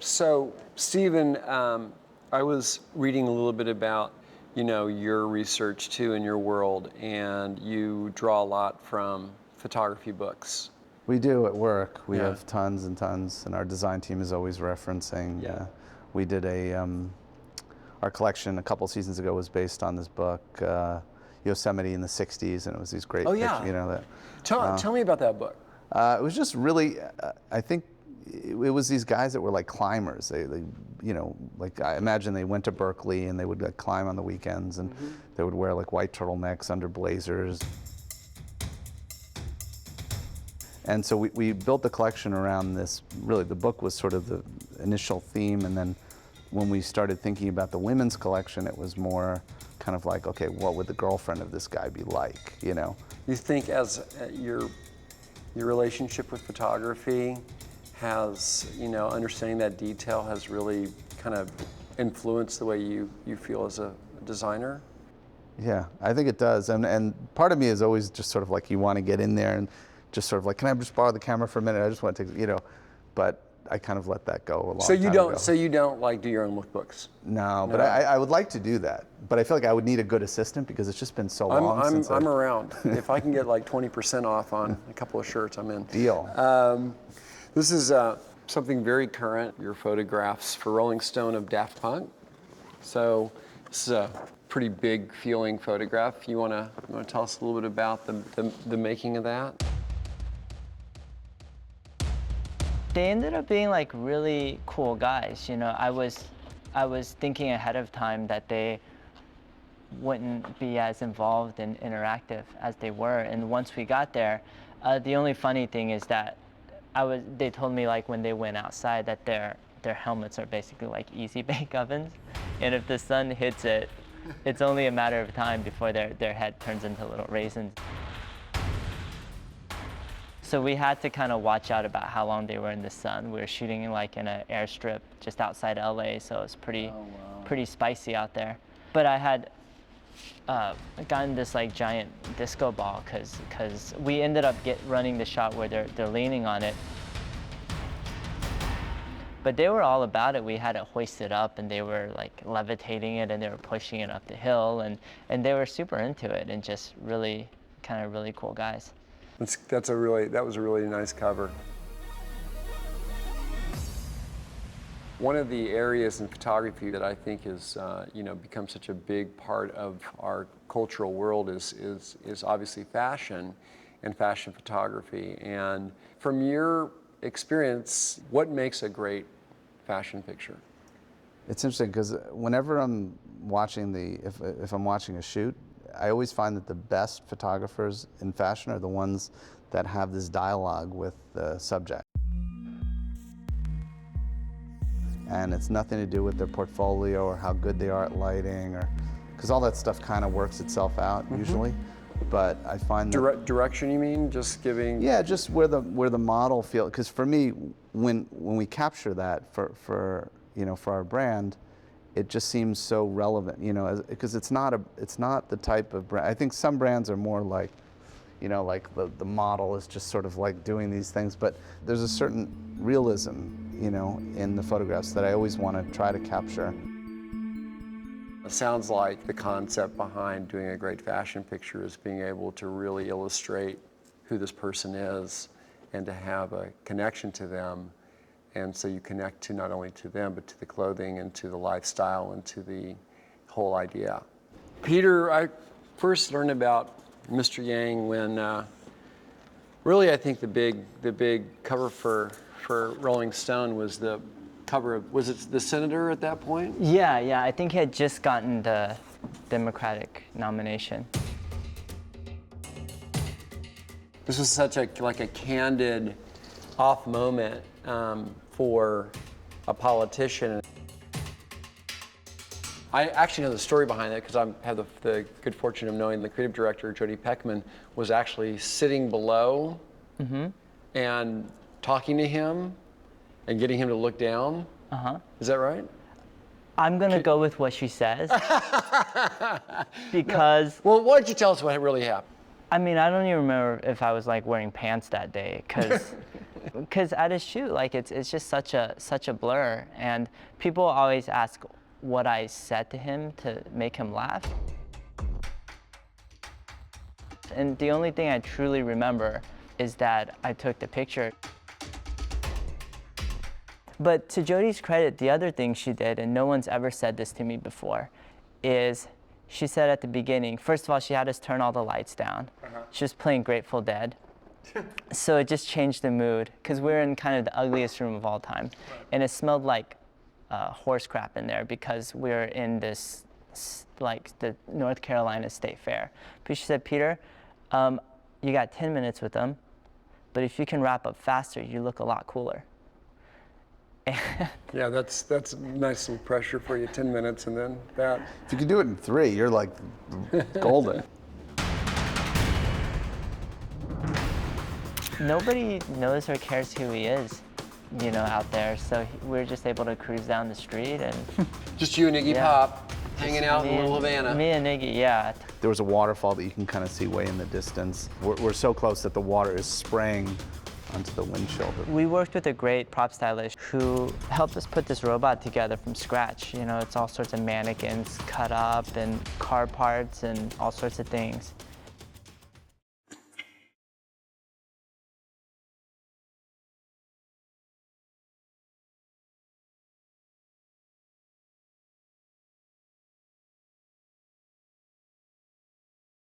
So, Stephen, I was reading a little bit about, your research too in your world, and you draw a lot from photography books. We do at work. We Yeah. have tons and tons, and our design team is always referencing. Yeah. We did our collection a couple seasons ago was based on this book, Yosemite in the 60s, and it was these great Oh, pictures, yeah. Tell me about that book. it was just really, I think it was these guys that were like climbers. They like I imagine they went to Berkeley and they would like, climb on the weekends, and they would wear like white turtlenecks under blazers. And so we built the collection around this. Really, the book was sort of the initial theme, and then when we started thinking about the women's collection, it was more kind of like, okay, what would the girlfriend of this guy be like, You think as your relationship with photography has, understanding that detail has really kind of influenced the way you feel as a designer? Yeah, I think it does. And part of me is always just sort of like, you want to get in there and just sort of like, can I just borrow the camera for a minute? I just want to take, but I kind of let that go a long time ago. So you don't like do your own lookbooks? No, but I would like to do that. But I feel like I would need a good assistant because it's just been so long since I'm around. If I can get like 20% off on a couple of shirts, I'm in. Deal. This is something very current, your photographs for Rolling Stone of Daft Punk. So this is a pretty big feeling photograph. You wanna tell us a little bit about the making of that? They ended up being like really cool guys. I was thinking ahead of time that they wouldn't be as involved and interactive as they were. And once we got there, the only funny thing is that they told me like when they went outside that their helmets are basically like easy bake ovens. And if the sun hits it, it's only a matter of time before their head turns into little raisins. So we had to kind of watch out about how long they were in the sun. We were shooting like in an airstrip just outside LA, so it was pretty spicy out there. But I had gotten this like giant disco ball because we ended up running the shot where they're leaning on it. But they were all about it. We had it hoisted up, and they were like levitating it, and they were pushing it up the hill, and they were super into it, and just really cool guys. That was a really nice cover. One of the areas in photography that I think is, become such a big part of our cultural world is obviously fashion and fashion photography. And from your experience, what makes a great fashion picture? It's interesting because whenever I'm watching if I'm watching a shoot, I always find that the best photographers in fashion are the ones that have this dialogue with the subject. And it's nothing to do with their portfolio or how good they are at lighting, or because all that stuff kind of works itself out usually. But I find that Direction, you mean? Just giving? Yeah, just where the model feels. Because for me, when we capture that for our brand, it just seems so relevant, because it's not the type of brand. I think some brands are more like, like the model is just sort of like doing these things, but there's a certain realism, in the photographs that I always want to try to capture. It sounds like the concept behind doing a great fashion picture is being able to really illustrate who this person is and to have a connection to them. And so you connect to not only to them, but to the clothing and to the lifestyle and to the whole idea. Peter, I first learned about Mr. Yang when really I think the big cover for Rolling Stone was the cover of, was it The Senator at that point? Yeah, I think he had just gotten the Democratic nomination. This was such a candid off moment for a politician. I actually know the story behind it because I have the good fortune of knowing the creative director, Jody Peckman, was actually sitting below and talking to him and getting him to look down. Is that right? I'm gonna go with what she says because. Well, why don't you tell us what really happened? I mean, I don't even remember if I was like wearing pants that day, because Because at a shoot, like it's just such a blur, and people always ask what I said to him to make him laugh. And the only thing I truly remember is that I took the picture. But to Jodie's credit, the other thing she did, and no one's ever said this to me before, is she said at the beginning, first of all, she had us turn all the lights down. She was playing Grateful Dead. So it just changed the mood, because we were in kind of the ugliest room of all time. And it smelled like horse crap in there, because we were in this, like the North Carolina State Fair. But she said, Peter, you got 10 minutes with them, but if you can wrap up faster, you look a lot cooler. Yeah, that's nice little pressure for you, 10 minutes and then that. If you can do it in 3, you're like golden. Nobody knows or cares who he is, you know, out there. So we're just able to cruise down the street and Just you and Iggy Yeah. Pop hanging out in Little Havana. Me and Iggy, yeah. There was a waterfall that you can kind of see way in the distance. We're so close that the water is spraying onto the windshield. We worked with a great prop stylist who helped us put this robot together from scratch. You know, it's all sorts of mannequins cut up and car parts and all sorts of things.